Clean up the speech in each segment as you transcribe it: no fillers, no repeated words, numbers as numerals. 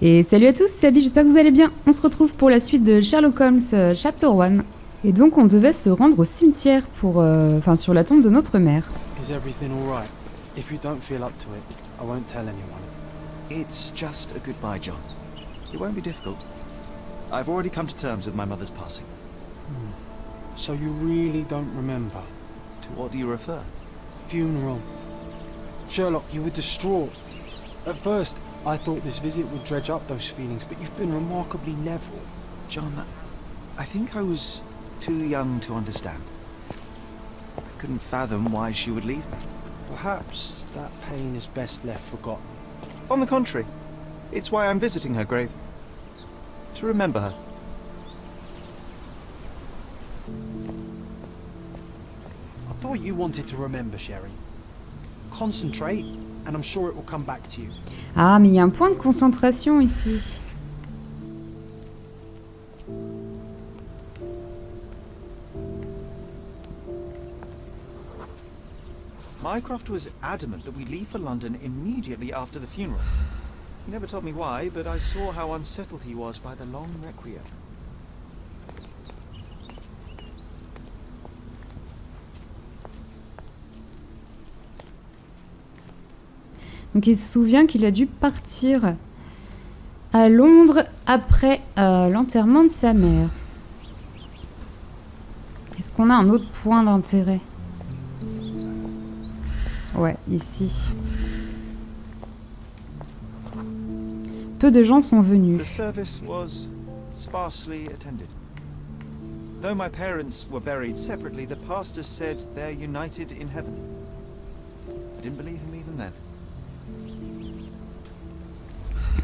Et salut à tous, c'est Abby, j'espère que vous allez bien. On se retrouve pour la suite de Sherlock Holmes Chapter One. Et donc on devait se rendre au cimetière pour, sur la tombe de notre mère. Is everything all right? If you don't feel up to it, I won't tell anyone. It's just a goodbye, John. It won't be difficult. I've already come to terms with my mother's passing. So you really don't remember? To what do you refer? Funeral. Sherlock, you were distraught. At first, I thought this visit would dredge up those feelings, but you've been remarkably level. John, I think I was too young to understand. I couldn't fathom why she would leave me. Perhaps that pain is best left forgotten. On the contrary, it's why I'm visiting her grave. To remember her. I thought you wanted to remember, Sherry. Concentrate, and I'm sure it will come back to you. Ah, mais il y a un point de concentration ici. Mycroft was adamant that we leave for London immediately after the funeral. He never told me why, but I saw how unsettled he was by the long requiem. Donc il se souvient qu'il a dû partir à Londres après l'enterrement de sa mère. Est-ce qu'on a un autre point d'intérêt? Ouais, ici. Peu de gens sont venus. The service was sparsely attended. Though my parents were buried separately, the pastor said they're united in heaven. I didn't believe him even then.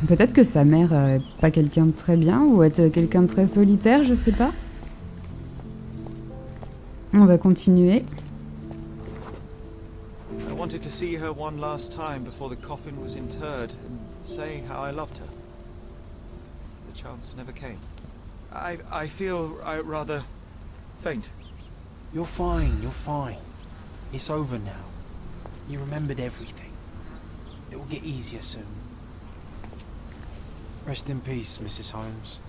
Peut-être que sa mère est pas quelqu'un de très bien ou est quelqu'un de très solitaire, je sais pas. On va continuer. I wanted to see her one last time before the coffin was interred and say how I loved her. The chance never came. I feel rather faint. You're fine, you're fine. It's over now. You remembered everything. It will get easier soon. Rest in peace, Mrs. Holmes.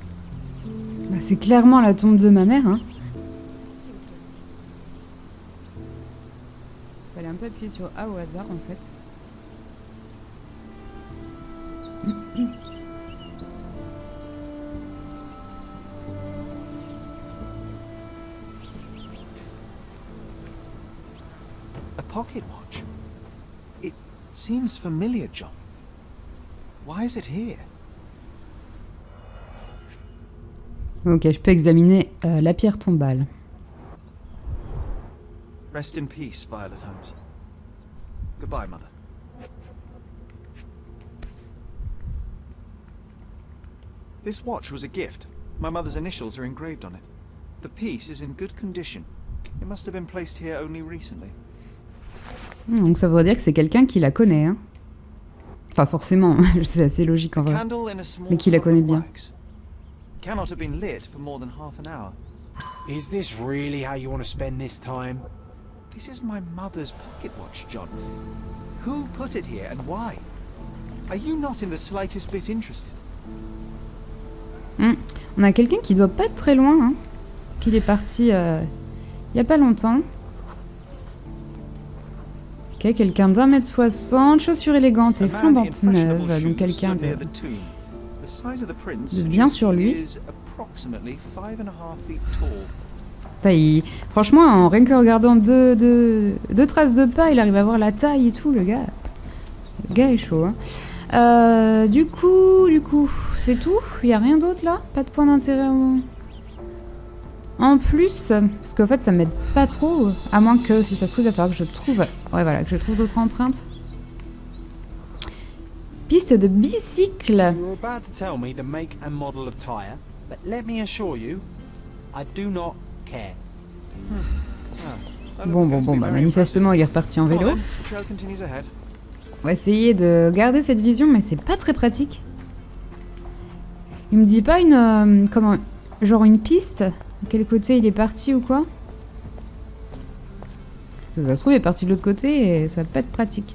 Bah, c'est clairement la tombe de ma mère, hein. Fallait un peu appuyer sur A au hasard, en fait. A pocket watch? It seems familiar, John. Why is it here? Ok, je peux examiner la pierre tombale. Rest in peace, Violet Holmes. Goodbye, Mother. This watch was a gift. My mother's initials are engraved on it. The piece is in good condition. It must have been placed here only recently. Donc ça voudrait dire que c'est quelqu'un qui la connaît, hein. Enfin forcément, c'est assez logique en vrai. Mais qui la connaît bien. Cannot have been lit for more than half an hour. Is this really how you want to spend this time? This is my mother's pocket watch, John. Who put it here and why? Are you not in the slightest bit interested? On a quelqu'un qui doit pas être très loin, hein. Qu'il est parti il y a pas longtemps. Ok, quelqu'un d'1m60, chaussures élégantes et flambantes neuves, donc quelqu'un de bien sur lui. Franchement, rien que regardant deux traces de pas, il arrive à voir la taille et tout, le gars. Le gars est chaud, hein. Du coup, c'est tout? Il n'y a rien d'autre là? Pas de point d'intérêt en plus? Parce qu'en fait, ça m'aide pas trop. À moins que, si ça se trouve, il va falloir que je trouve... Ouais, voilà, que je trouve d'autres empreintes. Piste de bicycle. You're about to tell me the make and model of tire, but let me assure you, I do not care. Bon, bah, manifestement, il est reparti en vélo. On va essayer de garder cette vision, mais c'est pas très pratique. Il me dit pas une... genre une piste? De quel côté il est parti ou quoi? Ça se trouve, il est parti de l'autre côté et ça va pas être pratique.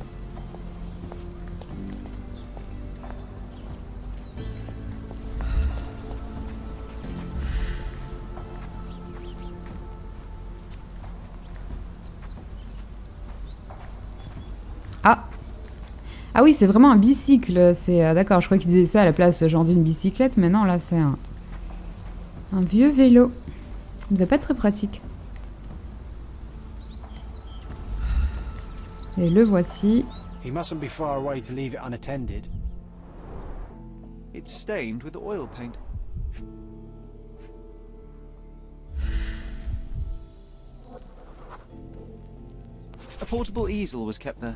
Ah oui, c'est vraiment un bicycle. C'est d'accord, je crois qu'il disait ça à la place genre d'une bicyclette, mais non, là c'est un vieux vélo. Il ne devait pas être très pratique. Et le voici. He mustn't be far away to leave it unattended. It's stained with oil paint. A portable easel was kept there.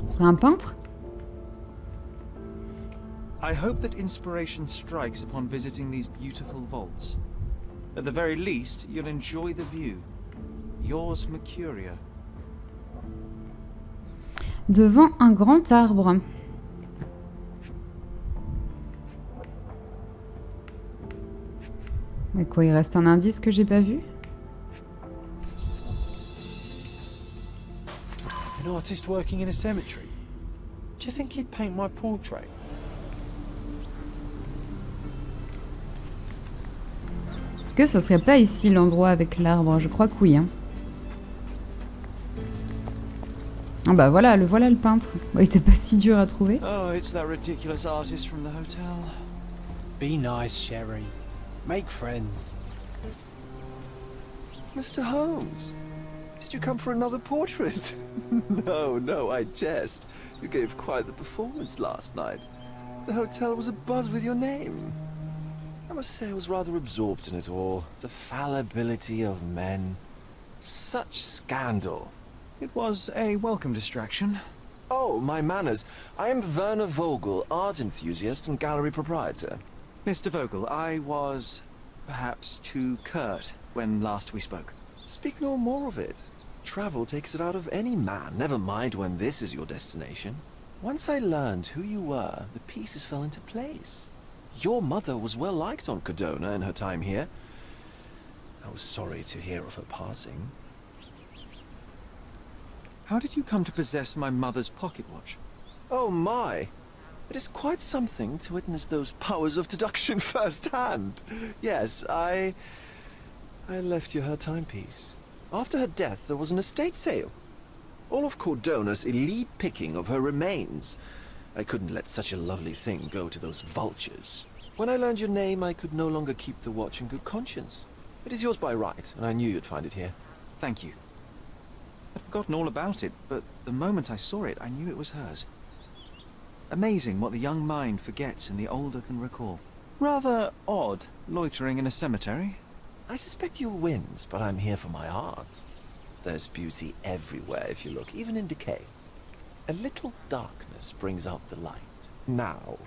Ce serait un peintre? I hope that inspiration strikes upon visiting these beautiful vaults. At the very least, you'll enjoy the view. Yours, Mercuria. Devant un grand arbre. Mais quoi, il reste un indice que j'ai pas vu? An artist working in a cemetery. Do you think he'd paint my portrait? Est-ce que ça serait pas ici l'endroit avec l'arbre? Je crois que oui. Hein. Ah bah voilà le peintre. Bon, il était pas si dur à trouver. Oh, it's that ridiculous artist from the hotel. Be nice, Sherry. Make friends. Mr. Holmes, did you come for another portrait? No, I jest. You gave quite the performance last night. The hotel was abuzz with your name. I must say I was rather absorbed in it all. The fallibility of men. Such scandal. It was a welcome distraction. Oh, my manners. I am Werner Vogel, art enthusiast and gallery proprietor. Mr. Vogel, I was perhaps too curt when last we spoke. Speak no more of it. Travel takes it out of any man, never mind when this is your destination. Once I learned who you were, the pieces fell into place. Your mother was well liked on Codona in her time here. I was sorry to hear of her passing. How did you come to possess my mother's pocket watch? Oh my! It is quite something to witness those powers of deduction firsthand. Yes, I left you her timepiece. After her death, there was an estate sale. All of Cordona's elite picking of her remains. I couldn't let such a lovely thing go to those vultures. When I learned your name, I could no longer keep the watch in good conscience. It is yours by right, and I knew you'd find it here. Thank you. I'd forgotten all about it, but the moment I saw it, I knew it was hers. Amazing what the young mind forgets and the older can recall. Rather odd, loitering in a cemetery. I suspect you'll win, but I'm here for my art. There's beauty everywhere if you look, even in decay. A little darkness brings out the light. Now,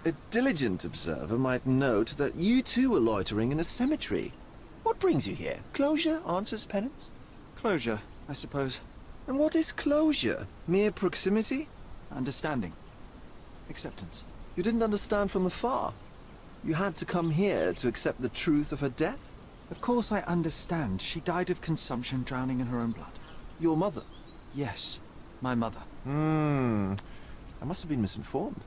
a diligent observer might note that you too were loitering in a cemetery. What brings you here? Closure answers penance? Closure, I suppose. And what is closure? Mere proximity? Understanding. Acceptance. You didn't understand from afar. You had to come here to accept the truth of her death? Of course I understand. She died of consumption, drowning in her own blood. Your mother? Yes, my mother. I must have been misinformed.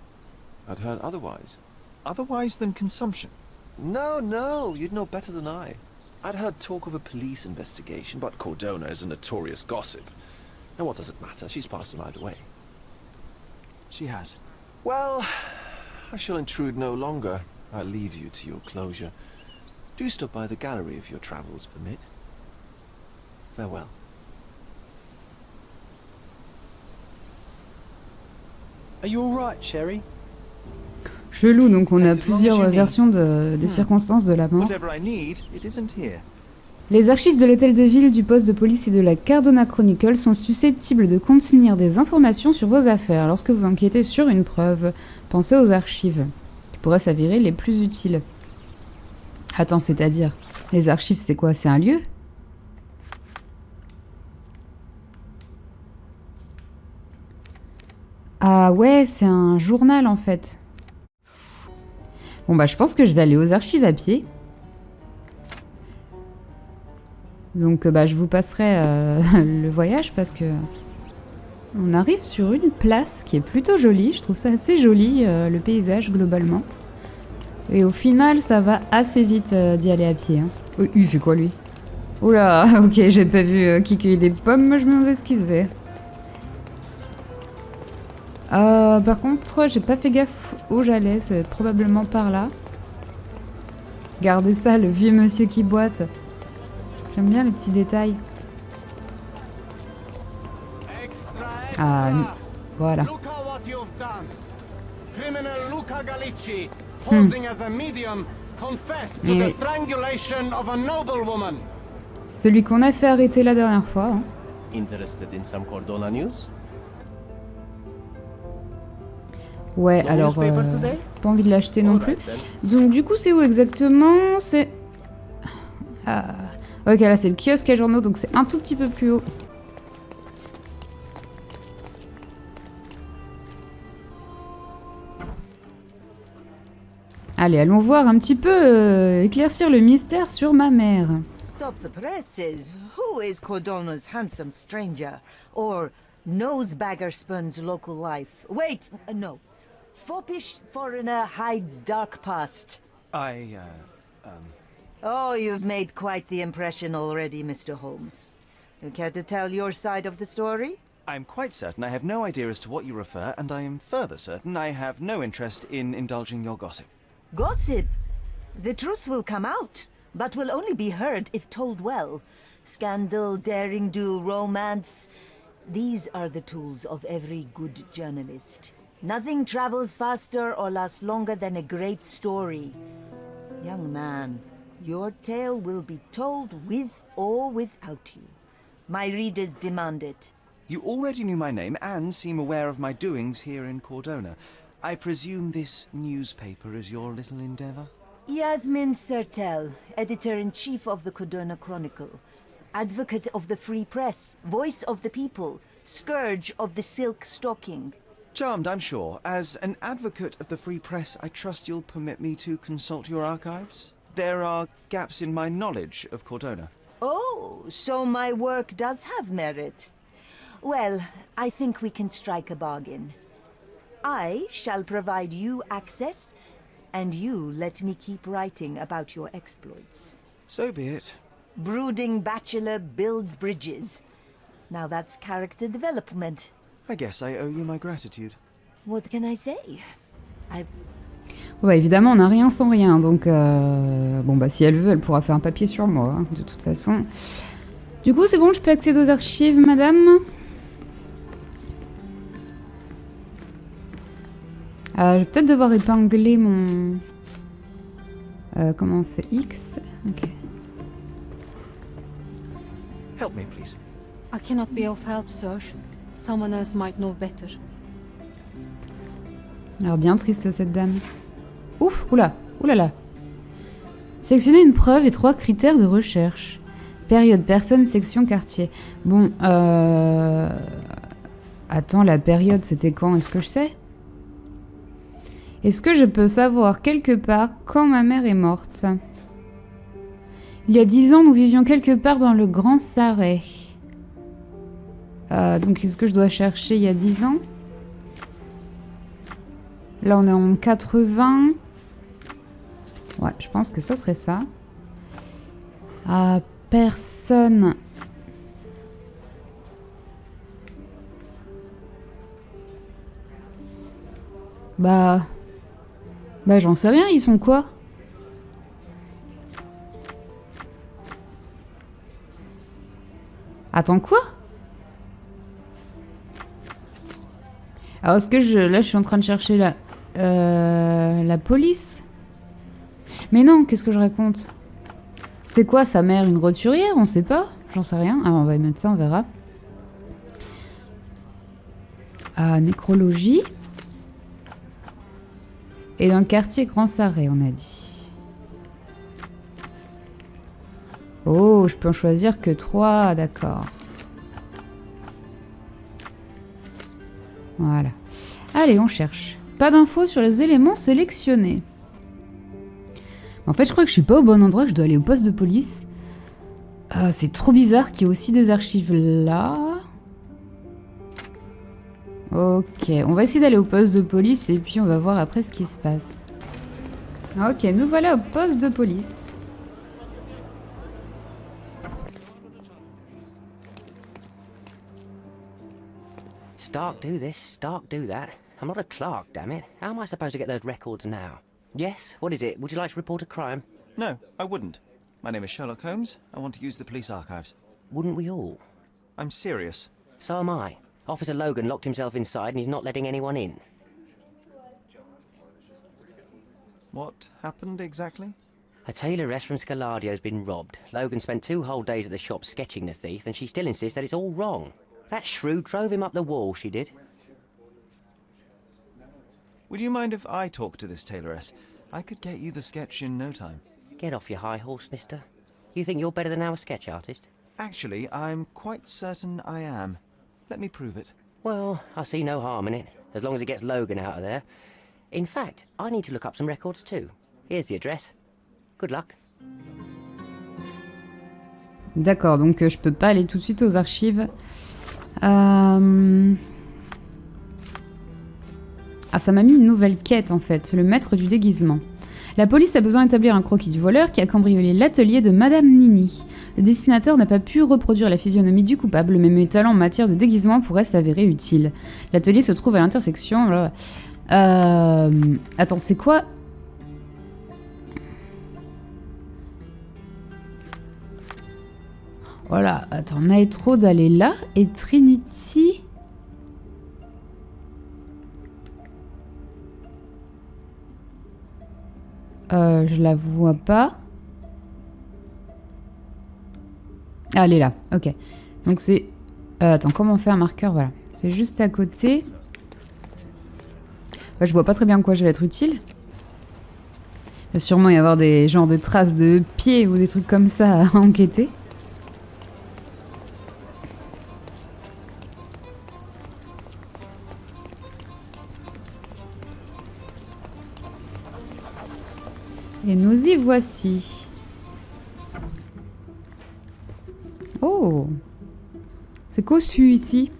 I'd heard otherwise. Otherwise than consumption? No, you'd know better than I. I'd heard talk of a police investigation, but Cordona is a notorious gossip. And what does it matter? She's passed on either way. She has. Well, I shall intrude no longer. I'll leave you to your closure. Do stop by the gallery if your travels permit. Farewell. Are you all right, Sherry? Chelou, donc on a plusieurs versions des circonstances de la mort. Whatever I need, it isn't here. Les archives de l'hôtel de ville, du poste de police et de la Cardona Chronicle sont susceptibles de contenir des informations sur vos affaires. Lorsque vous enquêtez sur une preuve, pensez aux archives, qui pourraient s'avérer les plus utiles. Attends, c'est-à-dire, les archives, c'est quoi? C'est un lieu? Ah ouais, c'est un journal en fait. Bon bah je pense que je vais aller aux archives à pied. Donc bah je vous passerai le voyage parce que on arrive sur une place qui est plutôt jolie. Je trouve ça assez joli, le paysage globalement. Et au final ça va assez vite d'y aller à pied. Hein. Il fait quoi lui? Oula, ok, j'ai pas vu qui cueillait des pommes, moi je me demandais ce qu'il faisait. Par contre, j'ai pas fait gaffe où j'allais, c'est probablement par là. Regardez ça, le vieux monsieur qui boite. J'aime bien les petits détails. Ah, voilà. Et celui qu'on a fait arrêter la dernière fois. Hein. Interested in some Cordona news? Ouais, alors, pas envie de l'acheter non plus. Donc du coup, c'est où exactement? C'est... ok, là c'est le kiosque à journaux, donc c'est un tout petit peu plus haut. Allez, allons voir un petit peu, éclaircir le mystère sur ma mère. Stop the presses. Who is Cordona's handsome stranger? Or knows Baggarspun's local life? Wait, no. Foppish foreigner hides dark past. Oh, you've made quite the impression already, Mr. Holmes. You care to tell your side of the story? I'm quite certain I have no idea as to what you refer, and I am further certain I have no interest in indulging your gossip. Gossip? The truth will come out, but will only be heard if told well. Scandal, daring-do, romance. These are the tools of every good journalist. Nothing travels faster or lasts longer than a great story. Young man, your tale will be told with or without you. My readers demand it. You already knew my name and seem aware of my doings here in Cordona. I presume this newspaper is your little endeavor? Yasmin Sertel, editor-in-chief of the Cordona Chronicle. Advocate of the free press, voice of the people, scourge of the silk stocking. Charmed, I'm sure. As an advocate of the free press, I trust you'll permit me to consult your archives? There are gaps in my knowledge of Cordona. Oh, so my work does have merit. Well, I think we can strike a bargain. I shall provide you access, and you let me keep writing about your exploits. So be it. Brooding bachelor builds bridges. Now that's character development. I guess I owe you my gratitude. What can I say? Ouais, évidemment, on n'a rien sans rien, donc... Bon, bah, si elle veut, elle pourra faire un papier sur moi, hein, de toute façon. Du coup, c'est bon, je peux accéder aux archives, madame? Je vais peut-être devoir épingler mon... comment c'est? X? Ok. Help me, please. I cannot be of help, sir. Someone else might know better. Alors, bien triste, cette dame. Ouf, oula, oulala. Sélectionner une preuve et 3 critères de recherche. Période, personne, section, quartier. Bon, attends, la période, c'était quand? Est-ce que je sais? Est-ce que je peux savoir quelque part quand ma mère est morte? Il y a 10 ans, nous vivions quelque part dans le Grand Sarret. Donc, est-ce que je dois chercher il y a 10 ans? Là, on est en 80. Ouais, je pense que ça serait ça. Personne. Bah, j'en sais rien, ils sont quoi? Attends, quoi? Alors, est-ce que là, je suis en train de chercher la police? Mais non, qu'est-ce que je raconte? C'est quoi, sa mère? Une roturière? On sait pas. J'en sais rien. Alors, on va mettre ça, on verra. Nécrologie. Et dans le quartier Grand Sarret, on a dit. Oh, je peux en choisir que 3, d'accord. Voilà. Allez, on cherche. Pas d'infos sur les éléments sélectionnés. En fait, je crois que je suis pas au bon endroit, que je dois aller au poste de police. C'est trop bizarre qu'il y ait aussi des archives là. Ok, on va essayer d'aller au poste de police et puis on va voir après ce qui se passe. Ok, nous voilà au poste de police. Stark do this, Stark do that. I'm not a clerk, damn it. How am I supposed to get those records now? Yes? What is it? Would you like to report a crime? No, I wouldn't. My name is Sherlock Holmes. I want to use the police archives. Wouldn't we all? I'm serious. So am I. Officer Logan locked himself inside and he's not letting anyone in. What happened exactly? A tailoress from Scaladio's been robbed. Logan spent 2 whole days at the shop sketching the thief, and she still insists that it's all wrong. That shrew drove him up the wall, she did. Would you mind if I talk to this tailoress? I could get you the sketch in no time. Get off your high horse, mister. You think you're better than our sketch artist? Actually, I'm quite certain I am. Let me prove it. Well, I see no harm in it, as long as it gets Logan out of there. In fact, I need to look up some records too. Here's the address. Good luck. D'accord, donc je peux pas aller tout de suite aux archives. Ah, ça m'a mis une nouvelle quête en fait, le maître du déguisement. La police a besoin d'établir un croquis du voleur qui a cambriolé l'atelier de Madame Nini. Le dessinateur n'a pas pu reproduire la physionomie du coupable, mais mes talents en matière de déguisement pourraient s'avérer utiles. L'atelier se trouve à l'intersection... Attends, c'est quoi? Voilà, attends, Nitro d'aller là et Trinity... je la vois pas. Ah, elle est là, ok. Donc c'est... attends, comment on fait un marqueur? Voilà, c'est juste à côté. Bah, je vois pas très bien en quoi je vais être utile. Il va sûrement y avoir des genres de traces de pieds ou des trucs comme ça à enquêter. Et nous y voici. Oh, c'est cossu ici.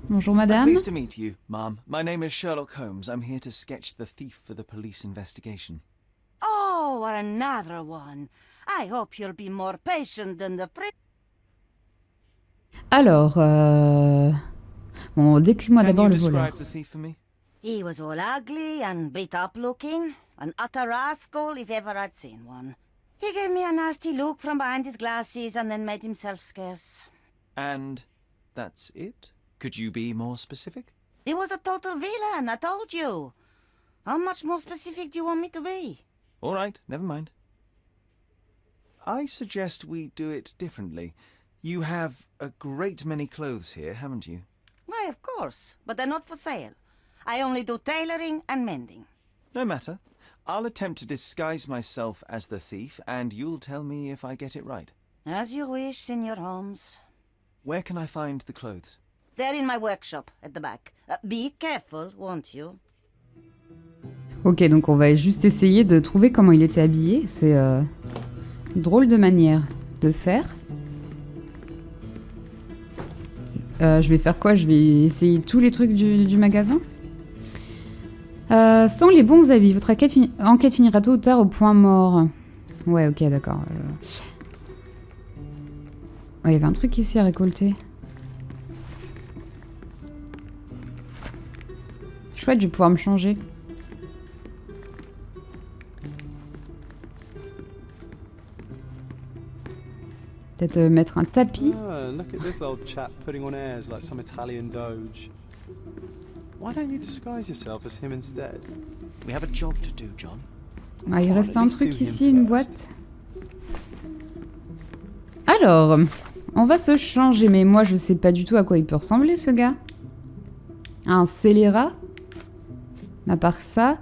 Bonjour madame. Pleased to meet you, ma'am. My name is Sherlock Holmes. I'm here to sketch the thief for the police investigation. Oh, another one. I hope you'll be more patient than the Alors, bon, décris-moi d'abord le voleur. Describe the thief for me? He was all ugly and beat up looking. An utter rascal if ever I'd seen one. He gave me a nasty look from behind his glasses and then made himself scarce. And that's it? Could you be more specific? He was a total villain, I told you. How much more specific do you want me to be? All right, never mind. I suggest we do it differently. You have a great many clothes here, haven't you? Why, of course, but they're not for sale. I only do tailoring and mending. No matter. I'll attempt to disguise myself as the thief, and you'll tell me if I get it right. As you wish, Senor Holmes. Where can I find the clothes? They're in my workshop, at the back. Be careful, won't you? Ok, donc on va juste essayer de trouver comment il était habillé. C'est une drôle de manière de faire. Je vais faire quoi? Je vais essayer tous les trucs du magasin. Sans les bons habits, votre enquête finira tôt ou tard au point mort. Ouais, ok, d'accord. Ouais, il y avait un truc ici à récolter. Chouette, je vais pouvoir me changer. Peut-être mettre un tapis. Ah, look at this old chap putting on airs like some Italian doge. Why don't you disguise yourself as him instead? We have a job to do, John. Ah, il reste un truc ici, une boîte. Alors, on va se changer, mais moi je sais pas du tout à quoi il peut ressembler ce gars. Un scélérat. À part ça.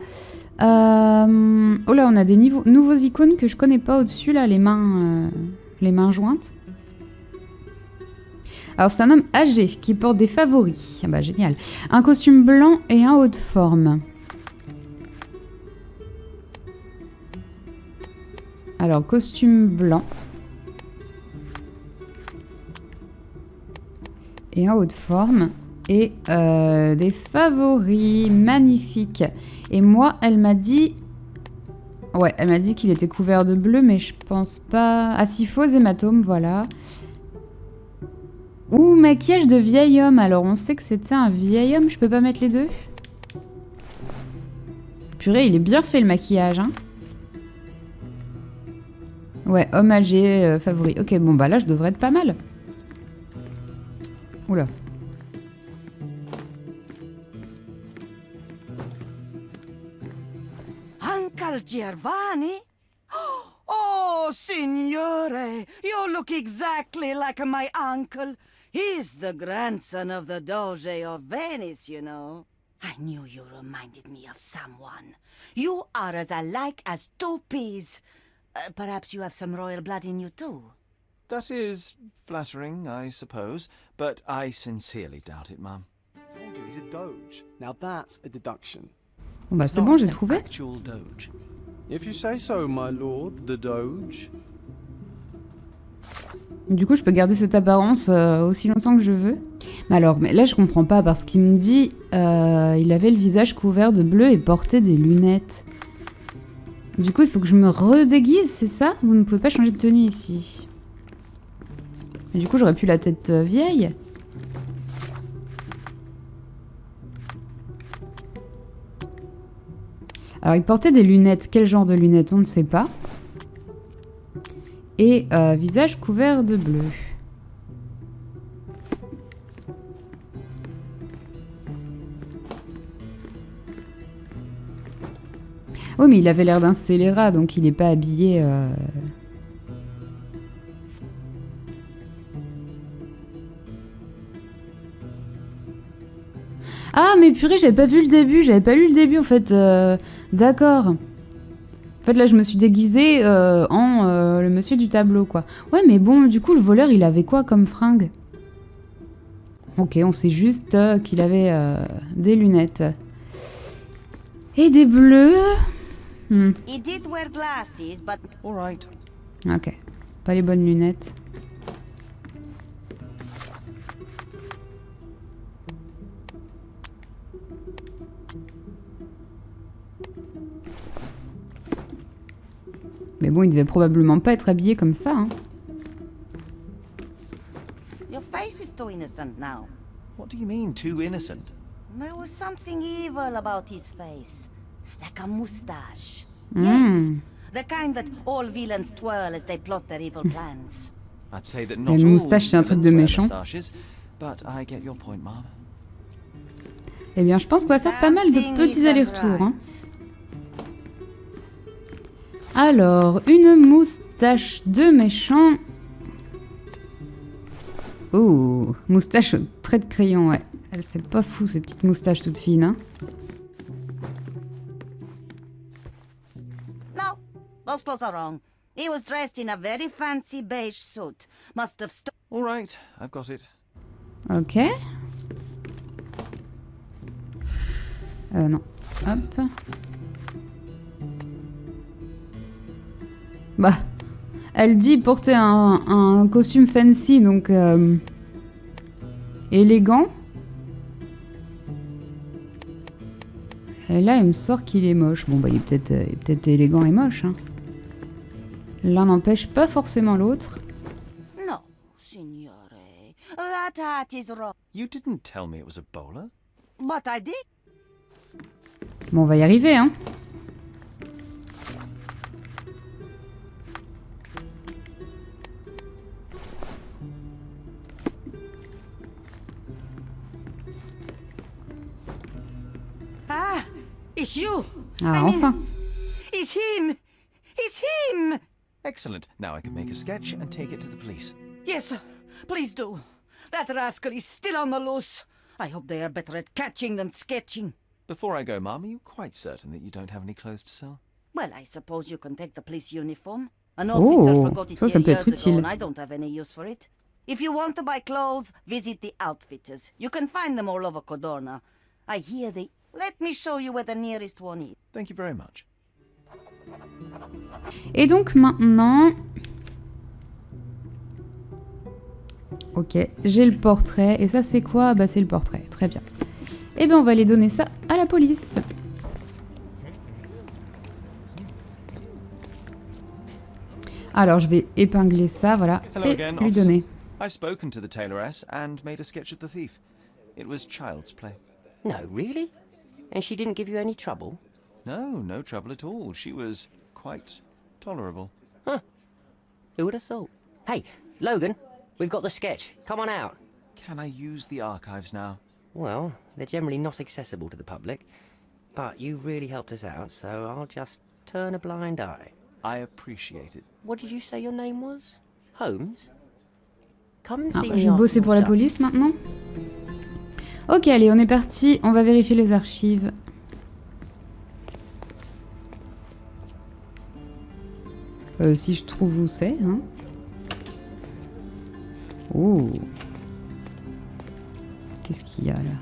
Oh là, on a des nouveaux icônes que je connais pas au-dessus, là, les mains jointes. Alors c'est un homme âgé qui porte des favoris. Ah bah génial. Un costume blanc et un haut de forme. Alors costume blanc. Et un haut de forme. Et des favoris magnifiques. Et moi, elle m'a dit... Ouais, elle m'a dit qu'il était couvert de bleu, mais je pense pas... Ah si, faux hématome, voilà. Ouh, maquillage de vieil homme. Alors, on sait que c'était un vieil homme. Je peux pas mettre les deux? Purée, il est bien fait le maquillage, hein. Ouais, homme âgé, favori. Ok, bon bah là je devrais être pas mal. Oula. Uncle Giovanni? Oh, signore, you look exactly like my uncle. He's the grandson of the Doge of Venice, you know. I knew you reminded me of someone. You are as alike as two peas. Perhaps you have some royal blood in you too. That is flattering, I suppose, but I sincerely doubt it, Mum. Told you he's a doge. Now that's a deduction. Bon bah It's c'est not bon, j'ai an trouvé. actual doge. If you say so, my lord, the doge. Du coup, je peux garder cette apparence aussi longtemps que je veux. Mais alors, mais là, je comprends pas parce qu'il me dit il avait le visage couvert de bleu et portait des lunettes. Du coup, il faut que je me redéguise, c'est ça? Vous ne pouvez pas changer de tenue ici. Et du coup, j'aurais pu la tête vieille. Alors, il portait des lunettes. Quel genre de lunettes? On ne sait pas. Et visage couvert de bleu. Oh, mais il avait l'air d'un scélérat, donc il n'est pas habillé... Ah, mais purée, j'avais pas vu le début, j'avais pas lu le début en fait. D'accord. En fait, là, je me suis déguisée en le monsieur du tableau, quoi. Ouais, mais bon, du coup, le voleur, il avait quoi comme fringue? Ok, on sait juste qu'il avait des lunettes. Et des bleus. He did wear glasses, but... All right. Ok, pas les bonnes lunettes. Mais bon, il devait probablement pas être habillé comme ça, hein. Your face is too innocent now. What do you mean, too innocent? There was something evil about his face. Like a mustache. Mm. Yes, the kind that all villains twirl as they plot their evil plans. I'd say that La not all moustache, c'est un truc de villains wear méchant. moustaches, but I get your point, Mom. Eh bien, je pense qu'on va faire pas mal de Something petits isn't allers-retours, hein. right. Alors, une moustache de méchant. Oh, moustache au trait de crayon, ouais. C'est pas fou, ces petites moustaches toutes fines, hein. No, those clothes are wrong. He was dressed in a very fancy beige suit. Must have All right, I've got it. Ok. Non. Hop. Bah, elle dit porter un costume fancy, donc élégant. Et là, il me sort qu'il est moche. Bon, bah, il est peut-être élégant et moche, hein. L'un n'empêche pas forcément l'autre. No, signore. That hat is wrong. You didn't tell me it was a bowler. But I did. Bon, on va y arriver, hein. Ah, it's you. Ah, I mean, enfin. it's him. It's him. Excellent. Now I can make a sketch and take it to the police. Yes, sir. Please do. That rascal is still on the loose. I hope they are better at catching than sketching. Before I go, Mom, are you quite certain that you don't have any clothes to sell? Well, I suppose you can take the police uniform. An officer Oh, forgot it ça here peut être years ago, utile. and I don't have any use for it. If you want to buy clothes, visit the outfitters. You can find them all over Codorna. I hear they... Let me show you where the nearest one is. Thank you very much. Et donc maintenant... Ok, j'ai le portrait. Et ça, c'est quoi? Bah, c'est le portrait. Très bien. Et bien, on va aller donner ça à la police. Alors, je vais épingler ça, voilà, Hello et again, lui officer. donner. I've spoken to the tailoress and made a sketch of the thief. It was child's play. No, really? And she didn't give you any trouble? No, no trouble at all. She was quite tolerable. Huh. Who would have thought? Hey, Logan, we've got the sketch. Come on out. Can I use the archives now? Well, they're generally not accessible to the public, but you really helped us out, so I'll just turn a blind eye. I appreciate it. What did you say your name was? Holmes? Come and Ah, see je me vais after bosser pour la you're done. police maintenant. Ok, allez, on est parti. On va vérifier les archives. Si je trouve où c'est, hein. Oh. Qu'est-ce qu'il y a là?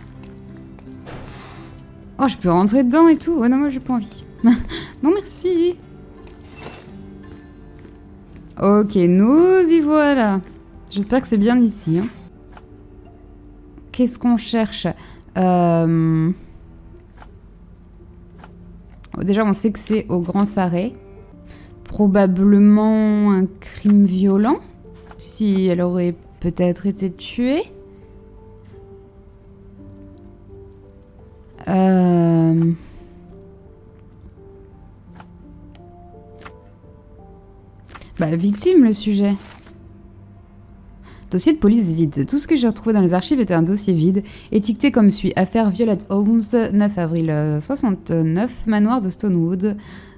Oh, je peux rentrer dedans et tout. Oh non, moi j'ai pas envie. Non, merci. Ok, nous y voilà. J'espère que c'est bien ici. Hein. Qu'est-ce qu'on cherche? Déjà, on sait que c'est au Grand Sarré. Probablement un crime violent. Si elle aurait peut-être été tuée. Bah, victime, le sujet. Dossier de police vide. Tout ce que j'ai retrouvé dans les archives était un dossier vide, étiqueté comme suit. Affaire Violette Holmes, 9 avril 69, manoir de Stonewood.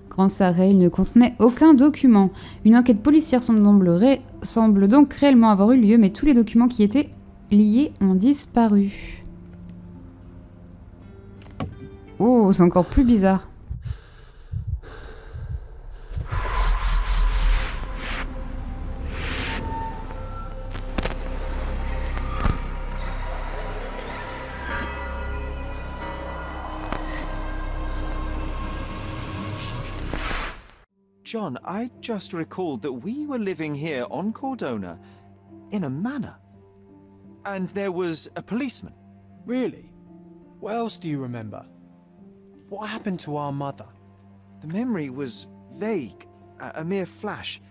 Grand Sarré, il ne contenait aucun document. Une enquête policière semble donc réellement avoir eu lieu, mais tous les documents qui étaient liés ont disparu. Oh, c'est encore plus bizarre. John, I just recalled that we were living here on Cordona in a manor. And there was a policeman. Really? What else do you remember? What happened to our mother? The memory was vague, a mere flash.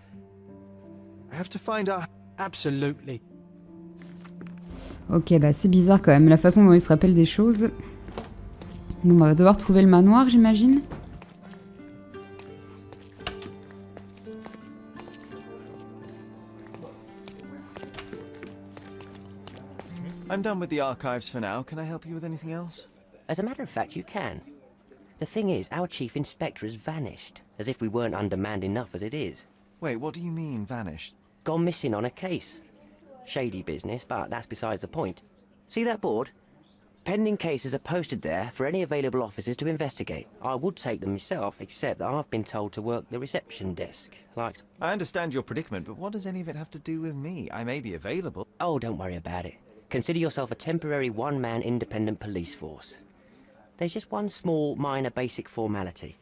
I have to find our... Absolutely. Ok, bah c'est bizarre quand même, la façon dont il se rappelle des choses. Bon, on va devoir trouver le manoir, j'imagine. I'm done with the archives for now. Can I help you with anything else? As a matter of fact, you can. The thing is, our chief inspector has vanished, as if we weren't undermanned enough as it is. Wait, what do you mean, vanished? Gone missing on a case. Shady business, but that's besides the point. See that board? Pending cases are posted there for any available officers to investigate. I would take them myself, except that I've been told to work the reception desk. Like... I understand your predicament, but what does any of it have to do with me? I may be available. Oh, don't worry about it. Consider yourself a temporary one-man independent police force. There's just one small, minor, basic formality.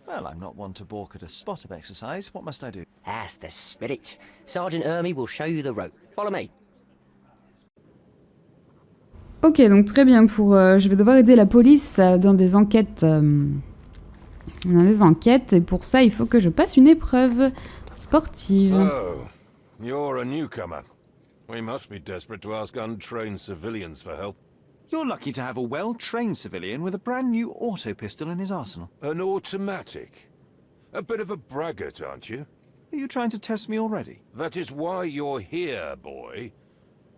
Well, I'm not one to balk at a spot of exercise. What must I do? That's the spirit. Sergeant Ermy will show you the rope. Follow me. Ok, donc très bien. Je vais devoir aider la police dans des enquêtes. Et pour ça, il faut que je passe une épreuve sportive. So, you're a newcomer. We must be desperate to ask untrained civilians for help. You're lucky to have a well-trained civilian with a brand new auto pistol in his arsenal. An automatic? A bit of a braggart, aren't you? Are you trying to test me already? That is why you're here, boy.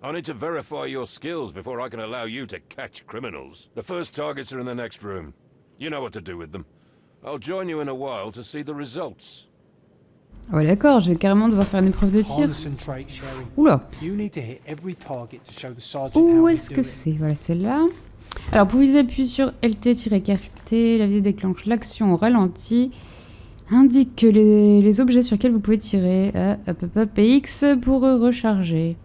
I need to verify your skills before I can allow you to catch criminals. The first targets are in the next room. You know what to do with them. I'll join you in a while to see the results. Ah ouais, d'accord, je vais carrément devoir faire une épreuve de tir. Concentrate, Sherry. Oula. You need to hit every target to show the sergeant Où how est-ce we que do it. c'est? Voilà, celle-là. Alors, pour viser, appuyer sur LT-écarté. La visée déclenche l'action au ralenti. Indique que les objets sur lesquels vous pouvez tirer. Hop, et X pour recharger.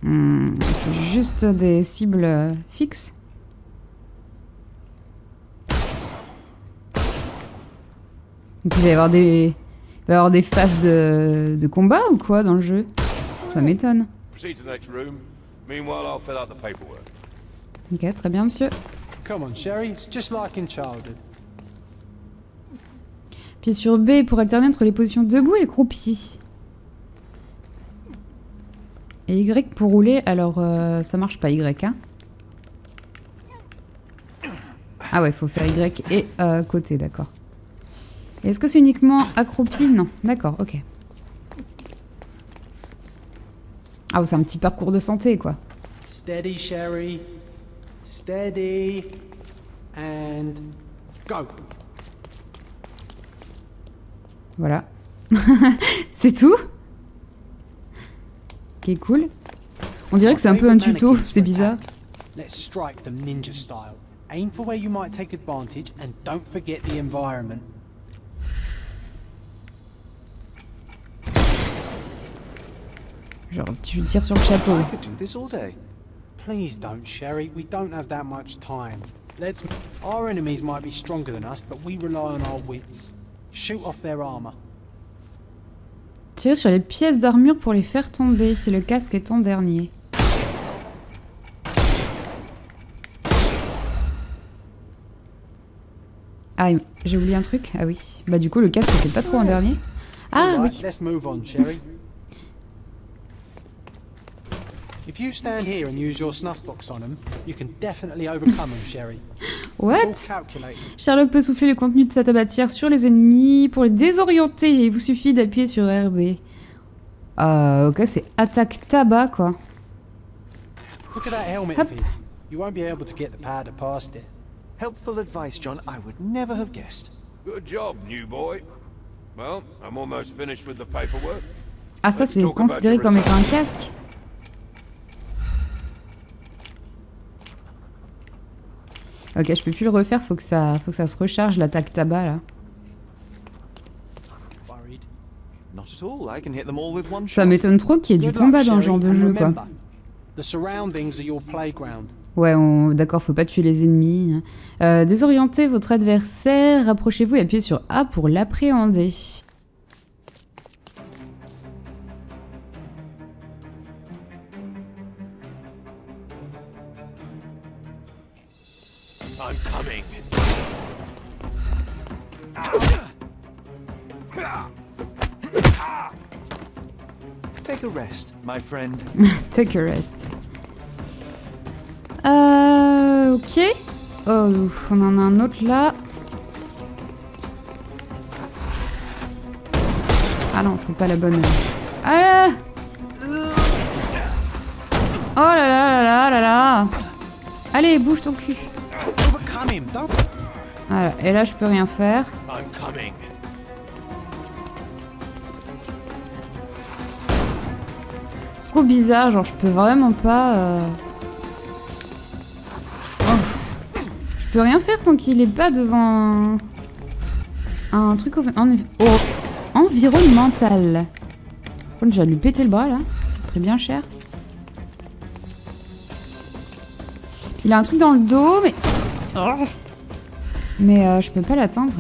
C'est juste des cibles fixes. Donc il va y avoir des phases de combat ou quoi dans le jeu? Ça m'étonne. Proceed to the next room. Meanwhile, I'll fill out the paperwork. Ok, très bien, monsieur. Come on, Sherry. It's just like in childhood. Puis sur B pour alterner entre les positions debout et croupi. Et Y pour rouler. Alors, ça marche pas Y, hein. Ah ouais, faut faire Y et côté, d'accord. Est-ce que c'est uniquement accroupi? Non, d'accord, ok. Ah, c'est un petit parcours de santé, quoi. Steady, Sherry. Steady. And go. Voilà. C'est tout? Ok, cool. On dirait que c'est un peu un tuto, c'est bizarre. Let's strike them ninja style. Aim for where you might take advantage and don't forget the environment. Genre, tu tires sur le chapeau. I could do this all day. Please don't, Sherry. We don't have that much time. Our enemies might be stronger than us, but we rely on our wits. Shoot off their armor. Tirer sur les pièces d'armure pour les faire tomber. Le casque est en dernier. Ah, j'ai oublié un truc. Ah oui. Bah du coup, le casque c'était pas trop en dernier. Ah oui. Let's move on, Sherry. If you stand here and use your snuff box on them, you can definitely overcome them, Sherry. What? It's all calculated. Sherlock peut souffler le contenu de sa tabatière sur les ennemis pour les désorienter. Il vous suffit d'appuyer sur RB. Ok, c'est attaque tabac, quoi. Look at that helmet of his. You won't be able to get the powder past it. Helpful advice, John. I would never have guessed. Good job, new boy. Well, I'm almost finished with the paperwork. Ah, ça c'est considéré comme étant un casque? Ok, je peux plus le refaire, faut que ça se recharge l'attaque tabac là. Not at all. I can hit them all with one Ça shot. m'étonne trop qu'il y ait du combat dans ce genre de jeu, quoi. The surroundings are your playground. Ouais, d'accord, faut pas tuer les ennemis. Désorientez votre adversaire, rapprochez-vous et appuyez sur A pour l'appréhender. I'm coming. Take a rest, my friend. Take a rest. Ok. Oh, on en a un autre là. Ah non, c'est pas la bonne. Ah là. Oh là là là là là là. Allez, bouge ton cul. Voilà, et là je peux rien faire. C'est trop bizarre, genre je peux vraiment pas... Oh. Je peux rien faire tant qu'il est pas devant un truc environnemental. Bon, je vais lui péter le bras là, ça ferait bien cher. Puis il a un truc dans le dos, mais... Oh. Mais je peux pas l'atteindre.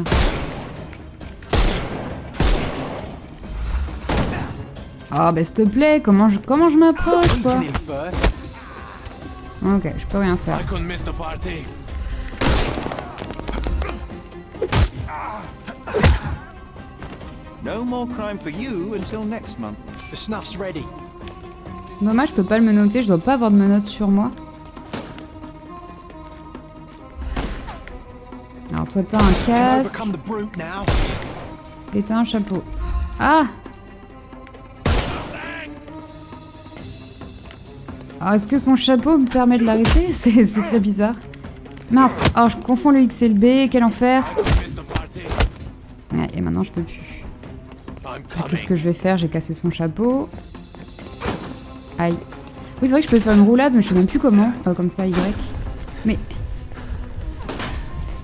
Oh bah s'il te plaît, comment je m'approche quoi? Ok, je peux rien faire. No more crime for you until next month. The snuff's ready. Dommage, je peux pas le menotter, je dois pas avoir de menottes sur moi. Alors toi t'as un casque. Et t'as un chapeau. Ah! Alors est-ce que son chapeau me permet de l'arrêter? C'est très bizarre. Mince! Oh, je confonds le X et le B, quel enfer! Ouais, et maintenant je peux plus. Qu'est-ce que je vais faire? J'ai cassé son chapeau. Aïe. Oui, c'est vrai que je peux faire une roulade, mais je sais même plus comment. Comme ça, Y. Mais...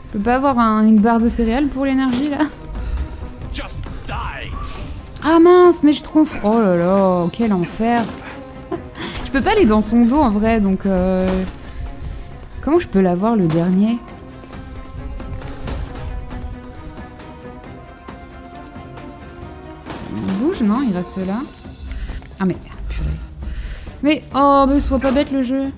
Je peux pas avoir une barre de céréales pour l'énergie, là? Ah mince, mais je trompe. Oh là là, quel enfer. Je peux pas aller dans son dos, en vrai, donc... Comment je peux l'avoir, le dernier? Il bouge, non? Il reste là. Ah mais... Purée. Mais... Oh, mais sois pas bête, le jeu.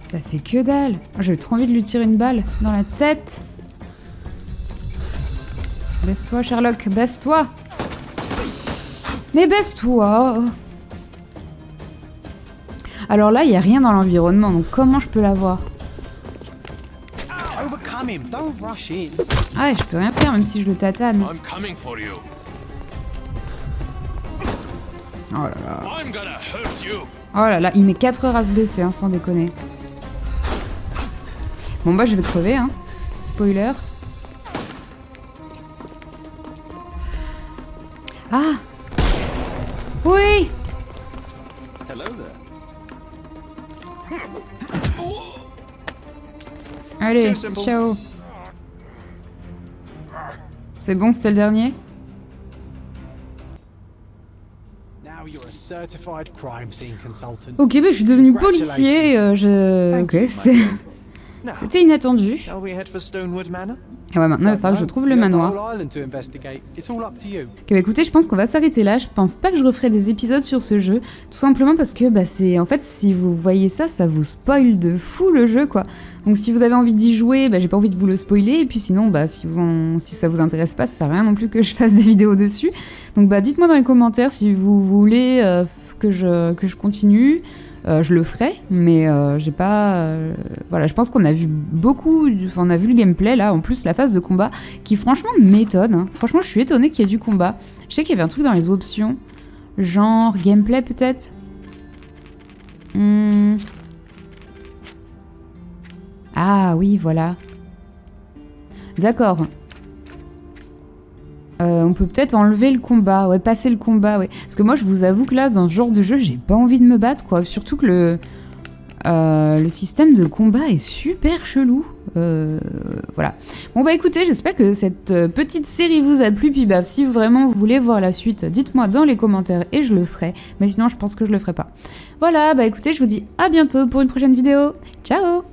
Ça fait que dalle. J'ai trop envie de lui tirer une balle dans la tête. Baisse-toi, Sherlock, baisse-toi. Mais baisse-toi. Alors là, il n'y a rien dans l'environnement, donc comment je peux la voir? Overcome him. Don't rush in. Ah, je peux rien faire, même si je le tatane. I'm coming for you. Oh là là. I'm gonna hurt you. Oh là là, il met 4 heures à se baisser, hein, sans déconner. Bon bah je vais crever, hein. Spoiler. Ah. Oui. Hello there. Allez, ciao. C'est bon, c'était le dernier? Now you're a certified crime scene consultant. Ok, bah je suis devenu policier, Ok, c'était inattendu. Shall we head for Stonewood Manor? Et ouais, maintenant il va falloir que je trouve le manoir. Ok, bah écoutez, je pense qu'on va s'arrêter là. Je pense pas que je referai des épisodes sur ce jeu. Tout simplement parce que, bah c'est... En fait, si vous voyez ça, ça vous spoil de fou le jeu, quoi. Donc si vous avez envie d'y jouer, bah j'ai pas envie de vous le spoiler. Et puis sinon, bah si ça vous intéresse pas, ça sert à rien non plus que je fasse des vidéos dessus. Donc bah dites-moi dans les commentaires si vous voulez que je continue. Je le ferai, mais j'ai pas... voilà, je pense qu'on a vu beaucoup... Enfin, on a vu le gameplay, là, en plus, la phase de combat, qui franchement m'étonne. Hein. Franchement, je suis étonnée qu'il y ait du combat. Je sais qu'il y avait un truc dans les options. Genre, gameplay, peut-être. Ah, oui, voilà. D'accord. On peut peut-être enlever le combat, ouais, passer le combat, ouais. Parce que moi, je vous avoue que là, dans ce genre de jeu, j'ai pas envie de me battre, quoi. Surtout que le système de combat est super chelou. Voilà. Bon, bah écoutez, j'espère que cette petite série vous a plu. Puis bah, si vraiment vous voulez voir la suite, dites-moi dans les commentaires et je le ferai. Mais sinon, je pense que je le ferai pas. Voilà, bah écoutez, je vous dis à bientôt pour une prochaine vidéo. Ciao!